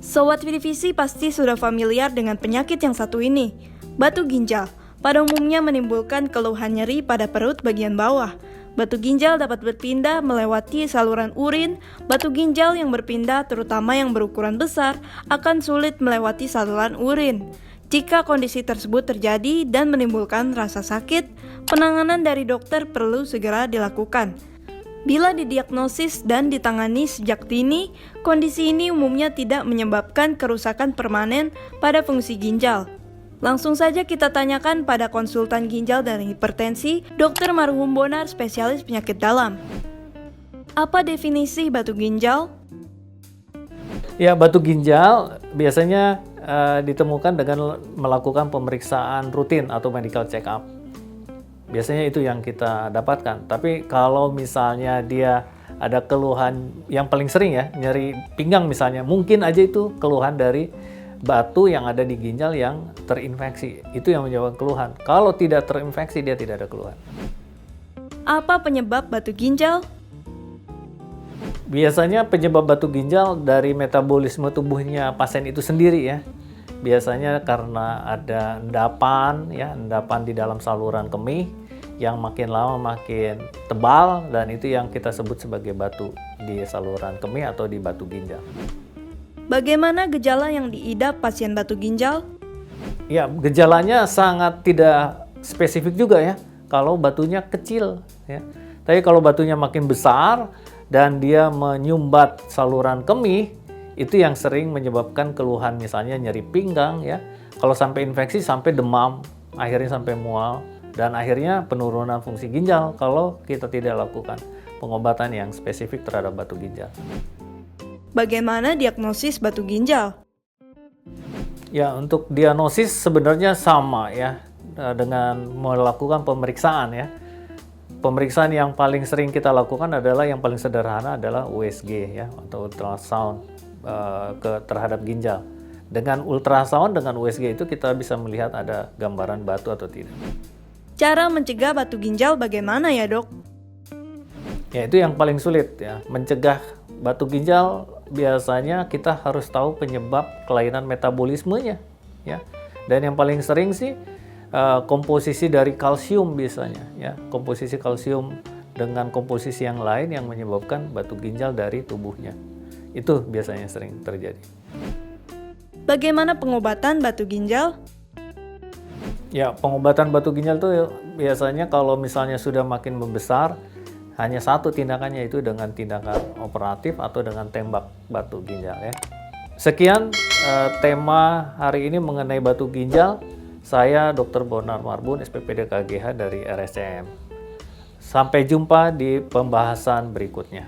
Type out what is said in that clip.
Sobat Vidivisi pasti sudah familiar dengan penyakit yang satu ini, batu ginjal. Pada umumnya menimbulkan keluhan nyeri pada perut bagian bawah. Batu ginjal dapat berpindah melewati saluran urin. Batu ginjal yang berpindah, terutama yang berukuran besar, akan sulit melewati saluran urin. Jika kondisi tersebut terjadi dan menimbulkan rasa sakit, penanganan dari dokter perlu segera dilakukan. Bila didiagnosis dan ditangani sejak dini, kondisi ini umumnya tidak menyebabkan kerusakan permanen pada fungsi ginjal. Langsung saja kita tanyakan pada konsultan ginjal dan hipertensi, Dr. Marhum Bonar, spesialis penyakit dalam. Apa definisi batu ginjal? Ya, batu ginjal biasanya ditemukan dengan melakukan pemeriksaan rutin atau medical check-up. Biasanya itu yang kita dapatkan. Tapi kalau misalnya dia ada keluhan yang paling sering ya, nyeri pinggang misalnya, mungkin aja itu keluhan dari batu yang ada di ginjal yang terinfeksi. Itu yang menyebabkan keluhan. Kalau tidak terinfeksi, dia tidak ada keluhan. Apa penyebab batu ginjal? Biasanya penyebab batu ginjal dari metabolisme tubuhnya pasien itu sendiri ya. Biasanya karena ada endapan di dalam saluran kemih yang makin lama makin tebal, dan itu yang kita sebut sebagai batu di saluran kemih atau di batu ginjal. Bagaimana gejala yang diidap pasien batu ginjal? Ya, gejalanya sangat tidak spesifik juga ya, kalau batunya kecil ya. Tapi kalau batunya makin besar dan dia menyumbat saluran kemih, itu yang sering menyebabkan keluhan, misalnya nyeri pinggang ya. Kalau sampai infeksi sampai demam, akhirnya sampai mual, dan akhirnya penurunan fungsi ginjal kalau kita tidak lakukan pengobatan yang spesifik terhadap batu ginjal. Bagaimana diagnosis batu ginjal? Ya, untuk diagnosis sebenarnya sama ya, dengan melakukan pemeriksaan ya. Pemeriksaan yang paling sering kita lakukan adalah yang paling sederhana adalah USG ya, atau ultrasound terhadap ginjal. Dengan ultrasound, dengan USG itu kita bisa melihat ada gambaran batu atau tidak. Cara mencegah batu ginjal bagaimana ya, Dok? Ya, itu yang paling sulit ya. Mencegah batu ginjal biasanya kita harus tahu penyebab kelainan metabolismenya ya. Dan yang paling sering sih komposisi dari kalsium biasanya ya. Komposisi kalsium dengan komposisi yang lain yang menyebabkan batu ginjal dari tubuhnya. Itu biasanya sering terjadi. Bagaimana pengobatan batu ginjal? Ya, pengobatan batu ginjal itu biasanya kalau misalnya sudah makin membesar, hanya satu tindakannya, itu dengan tindakan operatif atau dengan tembak batu ginjal ya. Sekian tema hari ini mengenai batu ginjal. Saya Dr. Bonar Marbun, SPPD KGH dari RSCM. Sampai jumpa di pembahasan berikutnya.